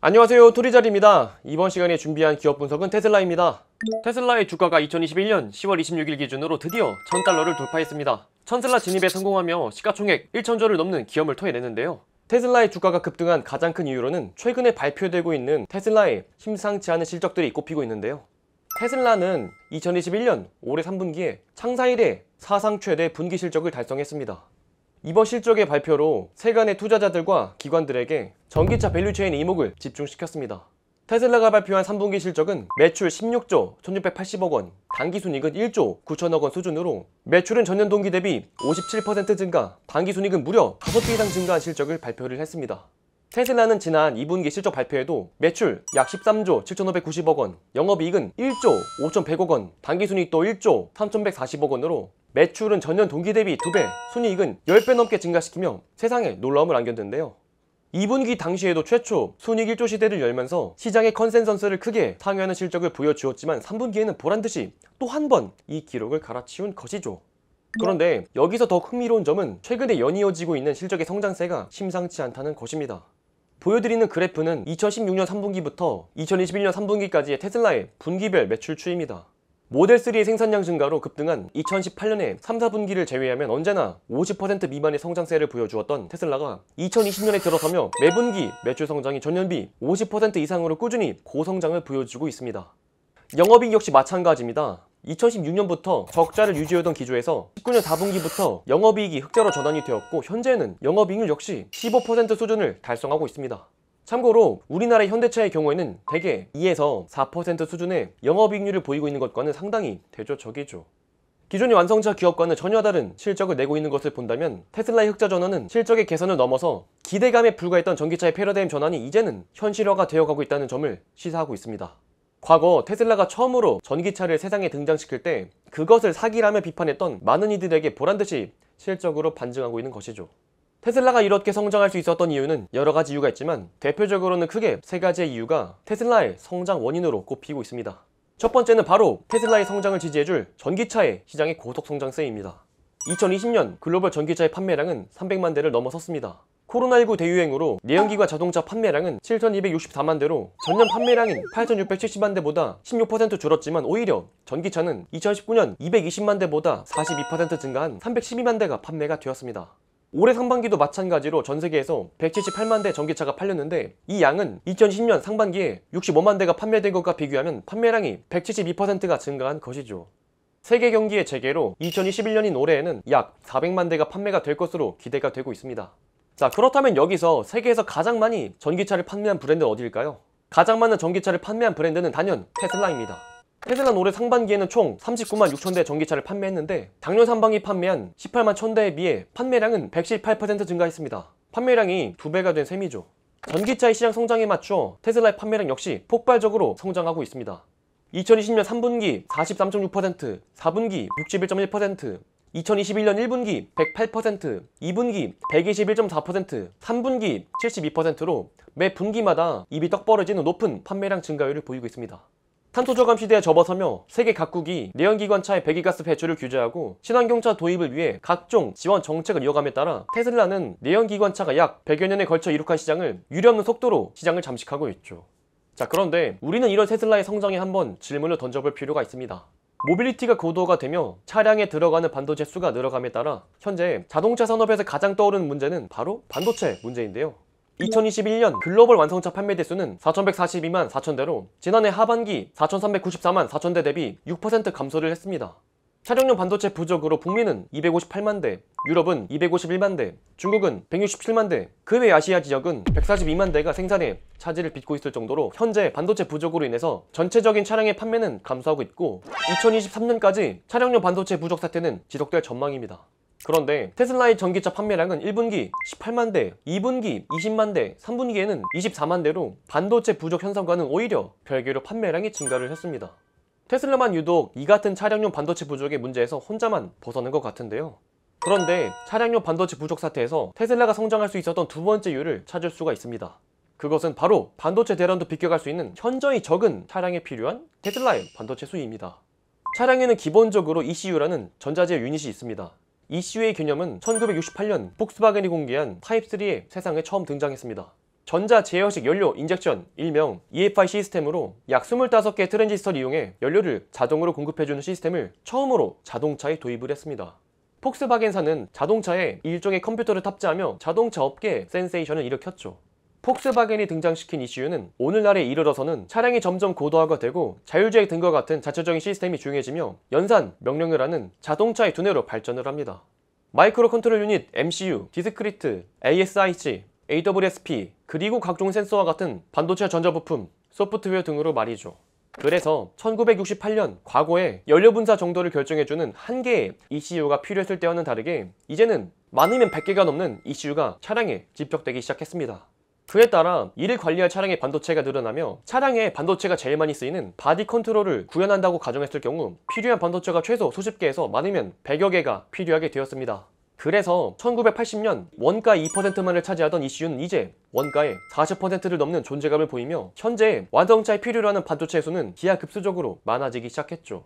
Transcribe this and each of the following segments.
안녕하세요, 토리자리입니다. 이번 시간에 준비한 기업 분석은 테슬라입니다. 테슬라의 주가가 2021년 10월 26일 기준으로 드디어 1000달러를 돌파했습니다. 테슬라 진입에 성공하며 시가총액 1000조를 넘는 기염을 토해냈는데요. 테슬라의 주가가 급등한 가장 큰 이유로는 최근에 발표되고 있는 테슬라의 심상치 않은 실적들이 꼽히고 있는데요. 테슬라는 2021년 올해 3분기에 창사 이래 사상 최대 분기 실적을 달성했습니다. 이번 실적의 발표로 세간의 투자자들과 기관들에게 전기차 밸류체인의 이목을 집중시켰습니다. 테슬라가 발표한 3분기 실적은 매출 16조 1680억 원, 당기순이익은 1조 9천억 원 수준으로 매출은 전년 동기 대비 57% 증가, 당기순이익은 무려 5배 이상 증가한 실적을 발표를 했습니다. 테슬라는 지난 2분기 실적 발표에도 매출 약 13조 7590억 원, 영업이익은 1조 5100억 원, 당기순이익도 1조 3140억 원으로 매출은 전년 동기 대비 2배, 순이익은 10배 넘게 증가시키며 세상에 놀라움을 안겼는데요. 2분기 당시에도 최초 순이익 1조 시대를 열면서 시장의 컨센서스를 크게 상회하는 실적을 보여주었지만 3분기에는 보란듯이 또 한 번 이 기록을 갈아치운 것이죠. 그런데 여기서 더 흥미로운 점은 최근에 연이어지고 있는 실적의 성장세가 심상치 않다는 것입니다. 보여드리는 그래프는 2016년 3분기부터 2021년 3분기까지의 테슬라의 분기별 매출 추이입니다. 모델3의 생산량 증가로 급등한 2018년에 3, 4분기를 제외하면 언제나 50% 미만의 성장세를 보여주었던 테슬라가 2020년에 들어서며 매분기 매출 성장이 전년비 50% 이상으로 꾸준히 고성장을 보여주고 있습니다. 영업이익 역시 마찬가지입니다. 2016년부터 적자를 유지하던 기조에서 19년 4분기부터 영업이익이 흑자로 전환이 되었고 현재는 영업이익률 역시 15% 수준을 달성하고 있습니다. 참고로 우리나라의 현대차의 경우에는 대개 2에서 4% 수준의 영업이익률을 보이고 있는 것과는 상당히 대조적이죠. 기존의 완성차 기업과는 전혀 다른 실적을 내고 있는 것을 본다면 테슬라의 흑자 전환은 실적의 개선을 넘어서 기대감에 불과했던 전기차의 패러다임 전환이 이제는 현실화가 되어가고 있다는 점을 시사하고 있습니다. 과거 테슬라가 처음으로 전기차를 세상에 등장시킬 때 그것을 사기라며 비판했던 많은 이들에게 보란듯이 실적으로 반증하고 있는 것이죠. 테슬라가 이렇게 성장할 수 있었던 이유는 여러 가지 이유가 있지만 대표적으로는 크게 세 가지의 이유가 테슬라의 성장 원인으로 꼽히고 있습니다. 첫 번째는 바로 테슬라의 성장을 지지해줄 전기차의 시장의 고속 성장세입니다. 2020년 글로벌 전기차의 판매량은 300만 대를 넘어섰습니다. 코로나19 대유행으로 내연기관 자동차 판매량은 7264만 대로 전년 판매량인 8670만 대보다 16% 줄었지만 오히려 전기차는 2019년 220만 대보다 42% 증가한 312만 대가 판매가 되었습니다. 올해 상반기도 마찬가지로 전 세계에서 178만 대 전기차가 팔렸는데 이 양은 2020년 상반기에 65만 대가 판매된 것과 비교하면 판매량이 172%가 증가한 것이죠. 세계 경기의 재개로 2021년인 올해에는 약 400만 대가 판매가 될 것으로 기대가 되고 있습니다. 자, 그렇다면 여기서 세계에서 가장 많이 전기차를 판매한 브랜드는 어디일까요? 가장 많은 전기차를 판매한 브랜드는 단연 테슬라입니다. 테슬라는 올해 상반기에는 총 39만 6천 대 전기차를 판매했는데 작년 상반기 판매한 18만 1000대에 비해 판매량은 118% 증가했습니다. 판매량이 2배가 된 셈이죠. 전기차의 시장 성장에 맞춰 테슬라의 판매량 역시 폭발적으로 성장하고 있습니다. 2020년 3분기 43.6%, 4분기 61.1%, 2021년 1분기 108%, 2분기 121.4%, 3분기 72%로 매 분기마다 입이 떡 벌어지는 높은 판매량 증가율을 보이고 있습니다. 탄소저감 시대에 접어서며 세계 각국이 내연기관차의 배기가스 배출을 규제하고 친환경차 도입을 위해 각종 지원 정책을 이어감에 따라 테슬라는 내연기관차가 약 100여 년에 걸쳐 이룩한 시장을 유례없는 속도로 시장을 잠식하고 있죠. 자, 그런데 우리는 이런 테슬라의 성장에 한번 질문을 던져볼 필요가 있습니다. 모빌리티가 고도화가 되며 차량에 들어가는 반도체 수가 늘어감에 따라 현재 자동차 산업에서 가장 떠오르는 문제는 바로 반도체 문제인데요. 2021년 글로벌 완성차 판매 대수는 4142만 4천대로 지난해 하반기 4394만 4천대 대비 6% 감소를 했습니다. 차량용 반도체 부족으로 북미는 258만 대, 유럽은 251만 대, 중국은 167만 대, 그 외 아시아 지역은 142만 대가 생산에 차질을 빚고 있을 정도로 현재 반도체 부족으로 인해서 전체적인 차량의 판매는 감소하고 있고 2023년까지 차량용 반도체 부족 사태는 지속될 전망입니다. 그런데 테슬라의 전기차 판매량은 1분기 18만 대, 2분기 20만 대, 3분기에는 24만 대로 반도체 부족 현상과는 오히려 별개로 판매량이 증가를 했습니다. 테슬라만 유독 이 같은 차량용 반도체 부족의 문제에서 혼자만 벗어난 것 같은데요. 그런데 차량용 반도체 부족 사태에서 테슬라가 성장할 수 있었던 두 번째 이유를 찾을 수가 있습니다. 그것은 바로 반도체 대란도 비껴갈 수 있는 현저히 적은 차량에 필요한 테슬라의 반도체 수입니다. 차량에는 기본적으로 ECU라는 전자재의 유닛이 있습니다. ECU의 개념은 1968년 폭스바겐이 공개한 타입3에 세상에 처음 등장했습니다. 전자 제어식 연료 인젝션, 일명 EFI 시스템으로 약 25개의 트랜지스터를 이용해 연료를 자동으로 공급해주는 시스템을 처음으로 자동차에 도입을 했습니다. 폭스바겐사는 자동차에 일종의 컴퓨터를 탑재하며 자동차 업계에 센세이션을 일으켰죠. 폭스바겐이 등장시킨 ECU는 오늘날에 이르러서는 차량이 점점 고도화가 되고 자율주행 등과 같은 자체적인 시스템이 중요해지며 연산, 명령을 하는 자동차의 두뇌로 발전을 합니다. 마이크로 컨트롤 유닛, MCU, 디스크리트, ASIC, AWSP, 그리고 각종 센서와 같은 반도체 전자부품, 소프트웨어 등으로 말이죠. 그래서 1968년 과거에 연료 분사 정도를 결정해주는 한 개의 ECU가 필요했을 때와는 다르게 이제는 많으면 100개가 넘는 ECU가 차량에 집적되기 시작했습니다. 그에 따라 이를 관리할 차량의 반도체가 늘어나며 차량에 반도체가 제일 많이 쓰이는 바디 컨트롤을 구현한다고 가정했을 경우 필요한 반도체가 최소 수십 개에서 많으면 100여 개가 필요하게 되었습니다. 그래서 1980년 원가 2%만을 차지하던 ECU는 이제 원가의 40%를 넘는 존재감을 보이며 현재 완성차에 필요로 하는 반도체의 수는 기하급수적으로 많아지기 시작했죠.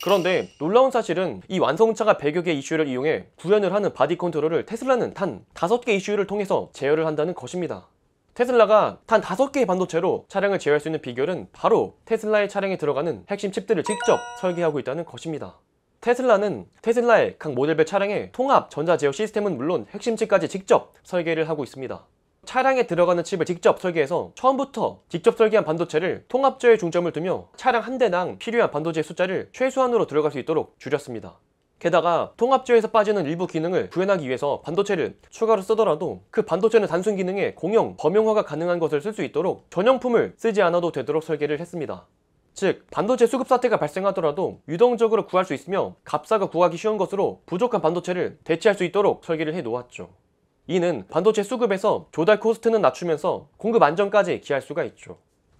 그런데 놀라운 사실은 이 완성차가 100여 개 ECU를 이용해 구현을 하는 바디 컨트롤을 테슬라는 단 5개 ECU를 통해서 제어를 한다는 것입니다. 테슬라가 단 5개의 반도체로 차량을 제어할 수 있는 비결은 바로 테슬라의 차량에 들어가는 핵심 칩들을 직접 설계하고 있다는 것입니다. 테슬라는 테슬라의 각 모델별 차량의 통합 전자 제어 시스템은 물론 핵심 칩까지 직접 설계를 하고 있습니다. 차량에 들어가는 칩을 직접 설계해서 처음부터 직접 설계한 반도체를 통합 제어에 중점을 두며 차량 한 대당 필요한 반도체 숫자를 최소한으로 들어갈 수 있도록 줄였습니다. 게다가 통합제어에서 빠지는 일부 기능을 구현하기 위해서 반도체를 추가로 쓰더라도 그 반도체는 단순 기능에 공용, 범용화가 가능한 것을 쓸 수 있도록 전용품을 쓰지 않아도 되도록 설계를 했습니다. 즉, 반도체 수급 사태가 발생하더라도 유동적으로 구할 수 있으며 값싸고 구하기 쉬운 것으로 부족한 반도체를 대체할 수 있도록 설계를 해 놓았죠. 이는 반도체 수급에서 조달 코스트는 낮추면서 공급 안정까지 기할 수가 있죠.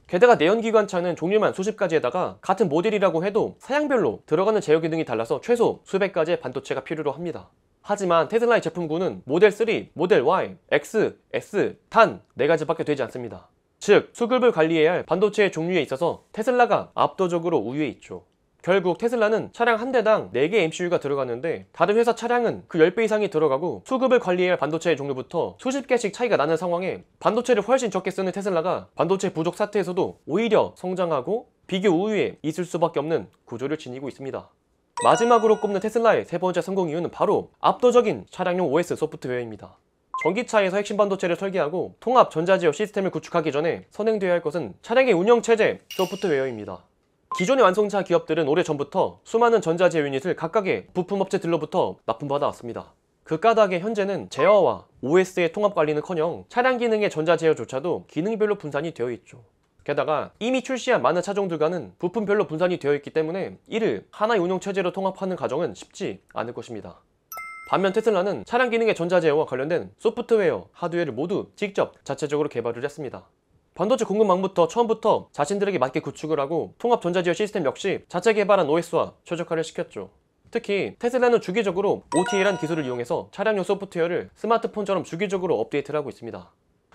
게다가 내연기관차는 종류만 수십 가지에다가 같은 모델이라고 해도 사양별로 들어가는 제어 기능이 달라서 최소 수백 가지의 반도체가 필요로 합니다. 하지만 테슬라의 제품군은 모델 3, 모델 Y, X, S 단 4가지밖에 되지 않습니다. 즉, 수급을 관리해야 할 반도체의 종류에 있어서 테슬라가 압도적으로 우위에 있죠. 결국 테슬라는 차량 한 대당 4개 MCU가 들어가는데 다른 회사 차량은 그 10배 이상이 들어가고 수급을 관리해야 할 반도체의 종류부터 수십 개씩 차이가 나는 상황에 반도체를 훨씬 적게 쓰는 테슬라가 반도체 부족 사태에서도 오히려 성장하고 비교 우위에 있을 수밖에 없는 구조를 지니고 있습니다. 마지막으로 꼽는 테슬라의 세 번째 성공 이유는 바로 압도적인 차량용 OS 소프트웨어입니다. 전기차에서 핵심 반도체를 설계하고 통합 전자제어 시스템을 구축하기 전에 선행되어야 할 것은 차량의 운영체제 소프트웨어입니다. 기존의 완성차 기업들은 오래전부터 수많은 전자제어 유닛을 각각의 부품업체들로부터 납품받아 왔습니다. 그 까닭에 현재는 제어와 OS의 통합 관리는커녕 차량 기능의 전자제어조차도 기능별로 분산이 되어 있죠. 게다가 이미 출시한 많은 차종들과는 부품별로 분산이 되어 있기 때문에 이를 하나의 운영체제로 통합하는 과정은 쉽지 않을 것입니다. 반면 테슬라는 차량 기능의 전자제어와 관련된 소프트웨어, 하드웨어를 모두 직접 자체적으로 개발을 했습니다. 반도체 공급망부터 처음부터 자신들에게 맞게 구축을 하고 통합 전자제어 시스템 역시 자체 개발한 OS와 최적화를 시켰죠. 특히 테슬라는 주기적으로 OTA라는 기술을 이용해서 차량용 소프트웨어를 스마트폰처럼 주기적으로 업데이트를 하고 있습니다.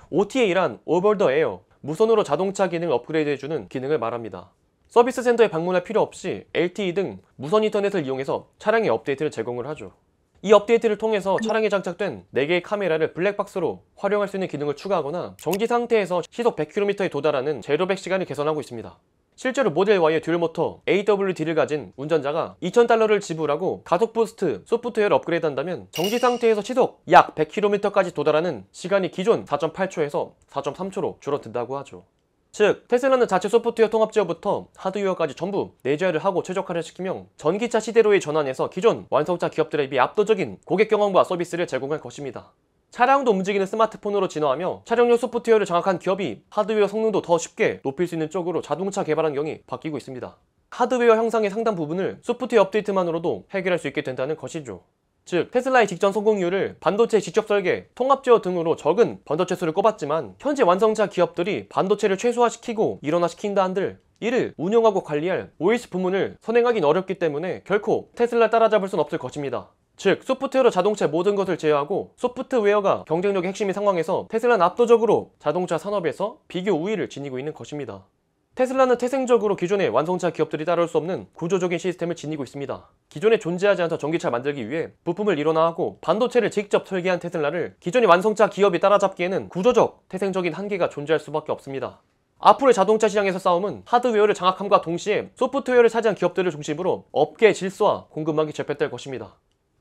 OTA란 Over the Air, 무선으로 자동차 기능을 업그레이드해주는 기능을 말합니다. 서비스 센터에 방문할 필요 없이 LTE 등 무선 인터넷을 이용해서 차량의 업데이트를 제공을 하죠. 이 업데이트를 통해서 차량에 장착된 4개의 카메라를 블랙박스로 활용할 수 있는 기능을 추가하거나 정지 상태에서 시속 100km에 도달하는 제로백 시간을 개선하고 있습니다. 실제로 모델 Y의 듀얼 모터 AWD를 가진 운전자가 $2,000를 지불하고 가속 부스트 소프트웨어를 업그레이드한다면 정지 상태에서 시속 약 100km까지 도달하는 시간이 기존 4.8초에서 4.3초로 줄어든다고 하죠. 즉, 테슬라는 자체 소프트웨어 통합 제어부터 하드웨어까지 전부 내재화를 하고 최적화를 시키며 전기차 시대로의 전환에서 기존 완성차 기업들에 비해 압도적인 고객 경험과 서비스를 제공할 것입니다. 차량도 움직이는 스마트폰으로 진화하며 차량용 소프트웨어를 장악한 기업이 하드웨어 성능도 더 쉽게 높일 수 있는 쪽으로 자동차 개발 환경이 바뀌고 있습니다. 하드웨어 향상의 상당 부분을 소프트웨어 업데이트만으로도 해결할 수 있게 된다는 것이죠. 즉, 테슬라의 직전 성공 이유를 반도체 직접 설계, 통합 제어 등으로 적은 반도체 수를 꼽았지만 현재 완성차 기업들이 반도체를 최소화시키고 일원화시킨다 한들 이를 운영하고 관리할 OS 부문을 선행하긴 어렵기 때문에 결코 테슬라를 따라잡을 순 없을 것입니다. 즉, 소프트웨어로 자동차의 모든 것을 제어하고 소프트웨어가 경쟁력의 핵심인 상황에서 테슬라는 압도적으로 자동차 산업에서 비교 우위를 지니고 있는 것입니다. 테슬라는 태생적으로 기존의 완성차 기업들이 따라올 수 없는 구조적인 시스템을 지니고 있습니다. 기존에 존재하지 않던 전기차를 만들기 위해 부품을 일원화하고 반도체를 직접 설계한 테슬라를 기존의 완성차 기업이 따라잡기에는 구조적, 태생적인 한계가 존재할 수밖에 없습니다. 앞으로의 자동차 시장에서 싸움은 하드웨어를 장악함과 동시에 소프트웨어를 차지한 기업들을 중심으로 업계의 질서와 공급망이 재편될 것입니다.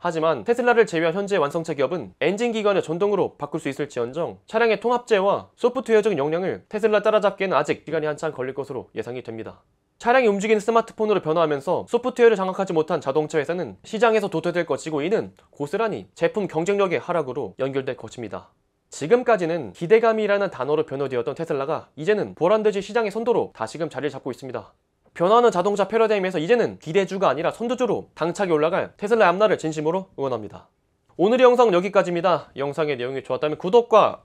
하지만 테슬라를 제외한 현재 완성차 기업은 엔진 기관을 전동으로 바꿀 수 있을지언정 차량의 통합재와 소프트웨어적인 역량을 테슬라 따라잡기에는 아직 시간이 한참 걸릴 것으로 예상이 됩니다. 차량이 움직이는 스마트폰으로 변화하면서 소프트웨어를 장악하지 못한 자동차 회사는 시장에서 도태될 것이고, 이는 고스란히 제품 경쟁력의 하락으로 연결될 것입니다. 지금까지는 기대감이라는 단어로 변호되었던 테슬라가 이제는 보란듯이 시장의 선도로 다시금 자리를 잡고 있습니다. 변화하는 자동차 패러다임에서 이제는 기대주가 아니라 선두주로 당차게 올라갈 테슬라의 앞날을 진심으로 응원합니다. 오늘의 영상은 여기까지입니다. 영상의 내용이 좋았다면 구독과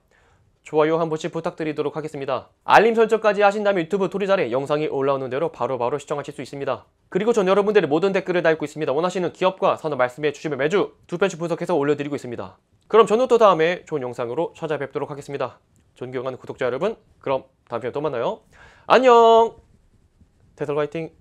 좋아요 한 번씩 부탁드리도록 하겠습니다. 알림 설정까지 하신 다음에 유튜브 토리잘에 영상이 올라오는 대로 바로바로 시청하실 수 있습니다. 그리고 전 여러분들의 모든 댓글을 달고 있습니다. 원하시는 기업과 산업 말씀해 주시면 매주 2편씩 분석해서 올려드리고 있습니다. 그럼 저는 또 다음에 좋은 영상으로 찾아뵙도록 하겠습니다. 존경하는 구독자 여러분, 그럼 다음 편에 또 만나요. 안녕! 테슬라 화이팅!